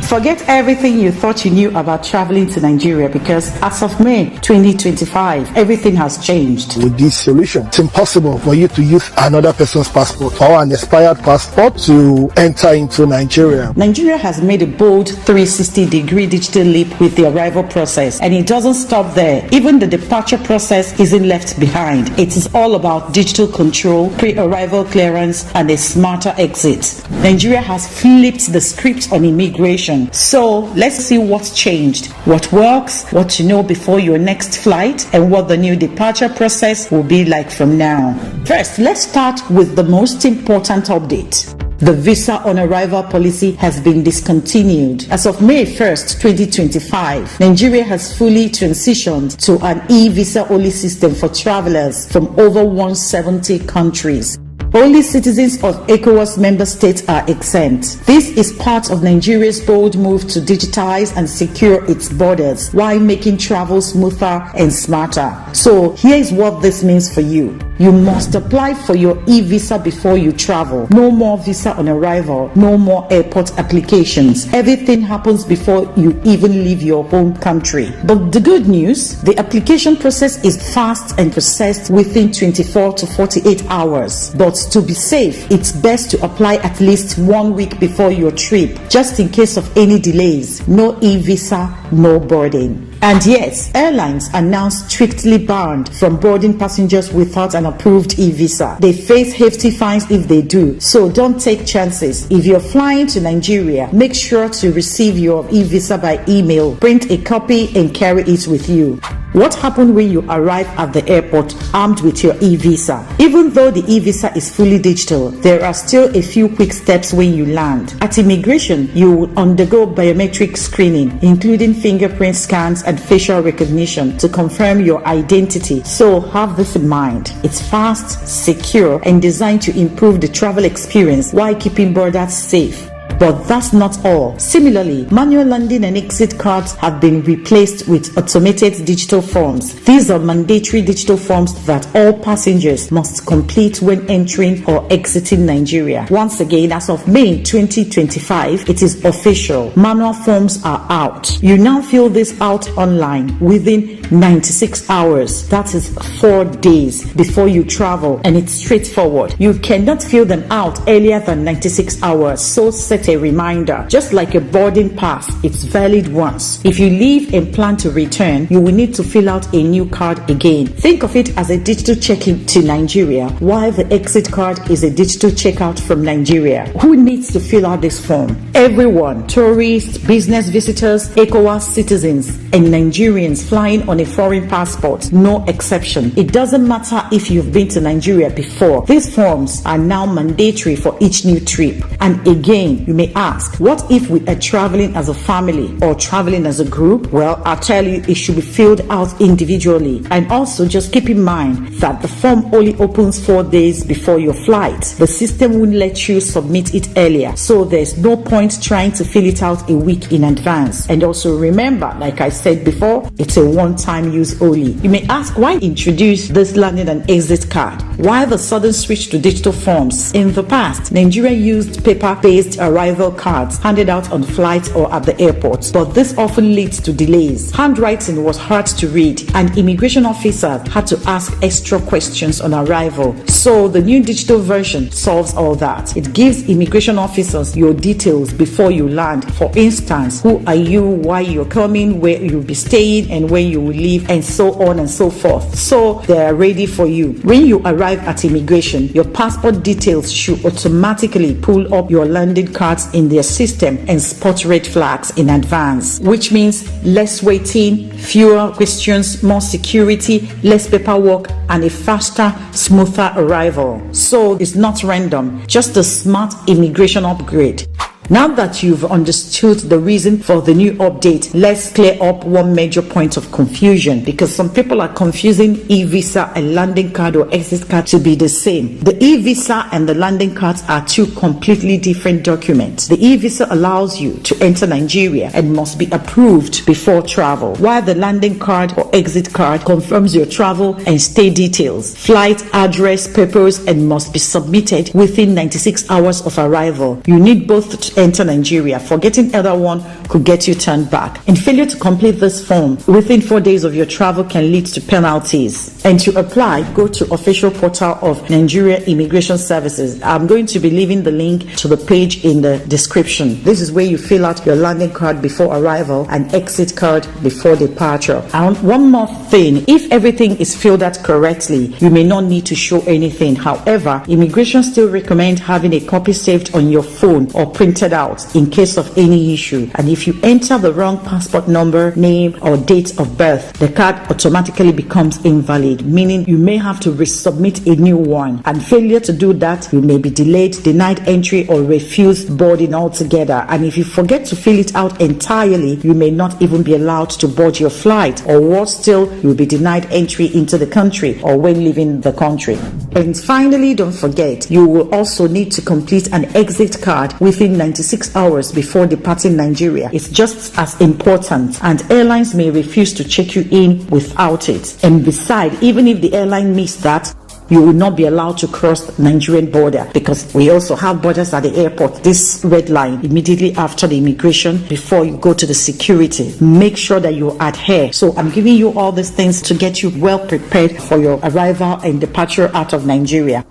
Forget everything you thought you knew about traveling to Nigeria, because as of May 2025, everything has changed. With this solution, it's impossible for you to use another person's passport or an expired passport to enter into Nigeria. Nigeria has made a bold 360-degree digital leap with the arrival process, and it doesn't stop there. Even the departure process isn't left behind. It is all about digital control, pre-arrival clearance, and a smarter exit. Nigeria has flipped the script on immigration. So let's see what's changed, what works, what to know before your next flight, and what the new departure process will be like from now. First, let's start with the most important update. The visa on arrival policy has been discontinued. As of May 1st, 2025, Nigeria has fully transitioned to an e-visa only system for travelers from over 170 countries. Only citizens of ECOWAS member states are exempt. This is part of Nigeria's bold move to digitize and secure its borders while making travel smoother and smarter. So here is what this means for you. You must apply for your e-visa before you travel. No more visa on arrival, no more airport applications. Everything happens before you even leave your home country. But the good news, the application process is fast and processed within 24 to 48 hours. But to be safe, it's best to apply at least 1 week before your trip, just in case of any delays. No e-visa, no boarding. And yes, airlines are now strictly banned from boarding passengers without an approved e-visa. They face hefty fines if they do, so don't take chances. If you're flying to Nigeria, make sure to receive your e-visa by email, print a copy and carry it with you. What happened when you arrive at the airport armed with your e-visa? Even though the e-visa is fully digital, there are still a few quick steps when you land. At immigration, you will undergo biometric screening, including fingerprint scans and facial recognition to confirm your identity. So have this in mind. It's fast, secure, and designed to improve the travel experience while keeping borders safe. But that's not all. Similarly, manual landing and exit cards have been replaced with automated digital forms. These are mandatory digital forms that all passengers must complete when entering or exiting Nigeria. Once again, as of May 2025, it is official. Manual forms are out. You now fill this out online within 96 hours. That is 4 days before you travel, and it's straightforward. You cannot fill them out earlier than 96 hours, so set a reminder. Just like a boarding pass, it's valid once. If you leave and plan to return, you will need to fill out a new card again. Think of it as a digital check-in to Nigeria, while the exit card is a digital checkout from Nigeria. Who needs to fill out this form? Everyone: tourists, business visitors, ECOWAS citizens, and Nigerians flying on a foreign passport. No exception. It doesn't matter if you've been to Nigeria before. These forms are now mandatory for each new trip. And again, you may ask, what if we are traveling as a family or traveling as a group? Well, I'll tell you, it should be filled out individually. And also just keep in mind that the form only opens 4 days before your flight. The system won't let you submit it earlier, so there's no point trying to fill it out a week in advance. And also remember, like I said before, it's a one-time use only. You may ask, why introduce this landing and exit card? Why the sudden switch to digital forms? In the past, Nigeria used paper-based arrival cards handed out on flights or at the airport, but this often leads to delays. Handwriting was hard to read, and immigration officers had to ask extra questions on arrival. So the new digital version solves all that. It gives immigration officers your details before you land. For instance, who are you, why you're coming, where you'll be staying, and when you will leave, and so on and so forth. So they are ready for you. When you arrive at immigration, your passport details should automatically pull up your landing cards in their system and spot red flags in advance, which means less waiting, fewer questions, more security, less paperwork, and a faster, smoother arrival. So it's not random, just a smart immigration upgrade. Now that you've understood the reason for the new update, let's clear up one major point of confusion, because some people are confusing e-visa and landing card or exit card to be the same. The e-visa and the landing cards are two completely different documents. The e-visa allows you to enter Nigeria and must be approved before travel, while the landing card or exit card confirms your travel and stay details, flight, address, papers, and must be submitted within 96 hours of arrival. You need both to to enter Nigeria. Forgetting either one could get you turned back. In failure to complete this form within 4 days of your travel can lead to penalties. And to apply, go to official portal of Nigeria Immigration Services. I'm going to be leaving the link to the page in the description. This is where you fill out your landing card before arrival and exit card before departure. And one more thing, if everything is filled out correctly, you may not need to show anything. However, immigration still recommend having a copy saved on your phone or printed out in case of any issue. And if you enter the wrong passport number, name, or date of birth, the card automatically becomes invalid, meaning you may have to resubmit a new one. And failure to do that, you may be delayed, denied entry, or refused boarding altogether. And if you forget to fill it out entirely, you may not even be allowed to board your flight, or worse still, you'll be denied entry into the country or when leaving the country. And finally, don't forget, you will also need to complete an exit card within 96 hours before departing Nigeria. It's just as important, and airlines may refuse to check you in without it. And besides, even if the airline missed that, you will not be allowed to cross the Nigerian border, because we also have borders at the airport. This red line immediately after the immigration, before you go to the security, make sure that you adhere. So I'm giving you all these things to get you well prepared for your arrival and departure out of Nigeria.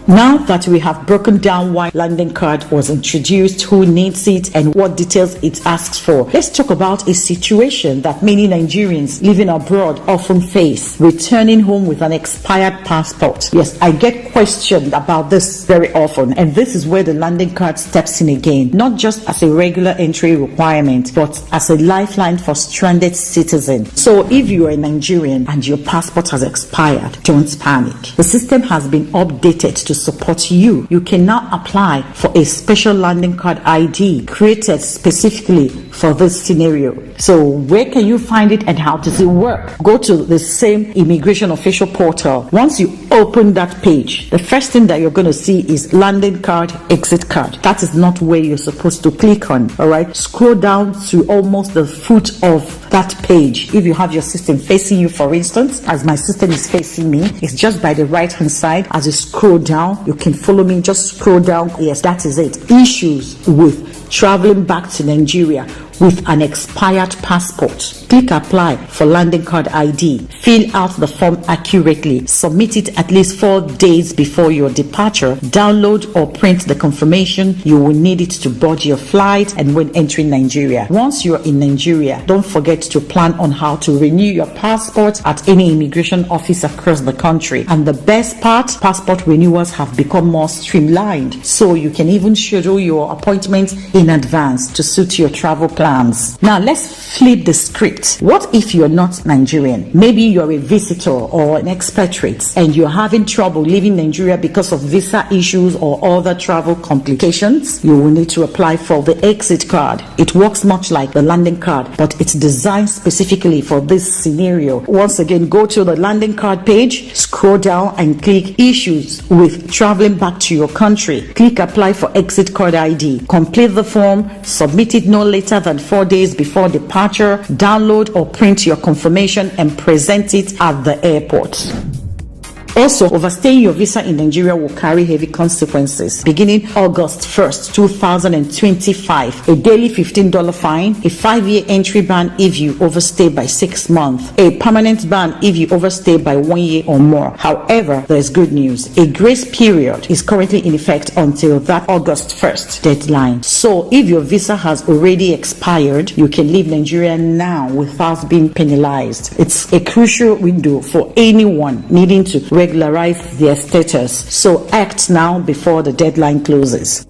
Now that we have broken down why landing card was introduced, who needs it, and what details it asks for, let's talk about a situation that many Nigerians living abroad often face: returning home with an expired passport. Yes, I get questioned about this very often, and this is where the landing card steps in again, not just as a regular entry requirement, but as a lifeline for stranded citizens. So if you are a Nigerian and your passport has expired, don't panic. The system has been updated to support you. You can now apply for a special landing card ID created specifically for this scenario. So where can you find it and how does it work? Go to the same immigration official portal. Once you open that page, the first thing that you're going to see is landing card, exit card. That is not where you're supposed to click on. All right, scroll down to almost the foot of that page. If you have your system facing you, for instance, as my system is facing me, it's just by the right hand side. As you scroll down, you can follow me, just scroll down. Yes, that is it. Issues with traveling back to Nigeria with an expired passport. Click apply for landing card ID. Fill out the form accurately. Submit it at least 4 days before your departure. Download or print the confirmation. You will need it to board your flight and when entering Nigeria. Once you're in Nigeria, don't forget to plan on how to renew your passport at any immigration office across the country. And the best part, passport renewals have become more streamlined, so you can even schedule your appointment in advance to suit your travel plan. Now let's flip the script. What if you're not Nigerian? Maybe you're a visitor or an expatriate and you're having trouble leaving Nigeria because of visa issues or other travel complications. You will need to apply for the exit card. It works much like the landing card, but it's designed specifically for this scenario. Once again, go to the landing card page, scroll down and click issues with traveling back to your country. Click apply for exit card ID. Complete the form, submit it no later than 4 days before departure. Download or print your confirmation and present it at the airport. Also, overstaying your visa in Nigeria will carry heavy consequences. Beginning August 1st, 2025, a daily $15 fine, a 5-year entry ban if you overstay by 6 months, a permanent ban if you overstay by 1 year or more. However, there is good news. A grace period is currently in effect until that August 1st deadline. So if your visa has already expired, you can leave Nigeria now without being penalized. It's a crucial window for anyone needing to regularize their status. So act now before the deadline closes.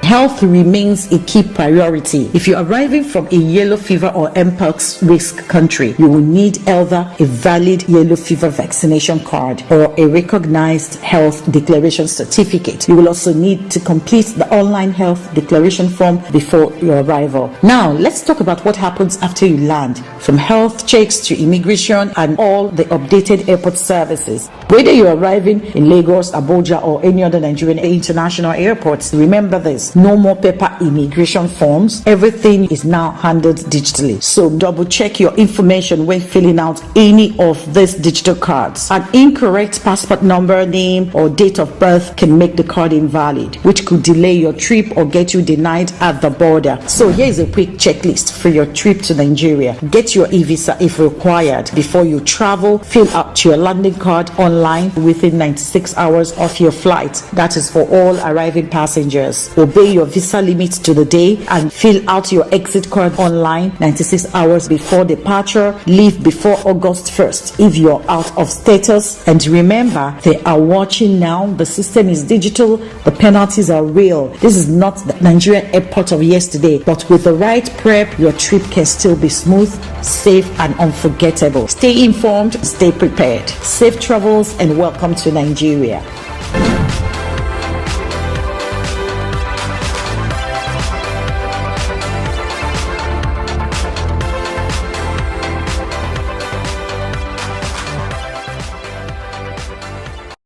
Health remains a key priority. If you're arriving from a yellow fever or mpox risk country, you will need either a valid yellow fever vaccination card or a recognized health declaration certificate. You will also need to complete the online health declaration form before your arrival. Now, let's talk about what happens after you land, from health checks to immigration and all the updated airport services. Whether you're arriving in Lagos, Abuja, or any other Nigerian international airports, remember this: no more paper immigration forms. Everything is now handled digitally. So double check your information when filling out any of these digital cards. An incorrect passport number, name, or date of birth can make the card invalid, which could delay your trip or get you denied at the border. So here's a quick checklist for your trip to Nigeria. Get your e-visa if required before you travel. Fill out your landing card online within 96 hours of your flight. That is for all arriving passengers. Obey your visa limits to the day and fill out your exit card online 96 hours before departure. Leave before August 1st if you're out of status. And remember, they are watching now. The system is digital. The penalties are real. This is not the Nigerian airport of yesterday, but with the right prep, your trip can still be smooth, safe, and unforgettable. Stay informed, stay prepared. Safe travels and welcome to Nigeria.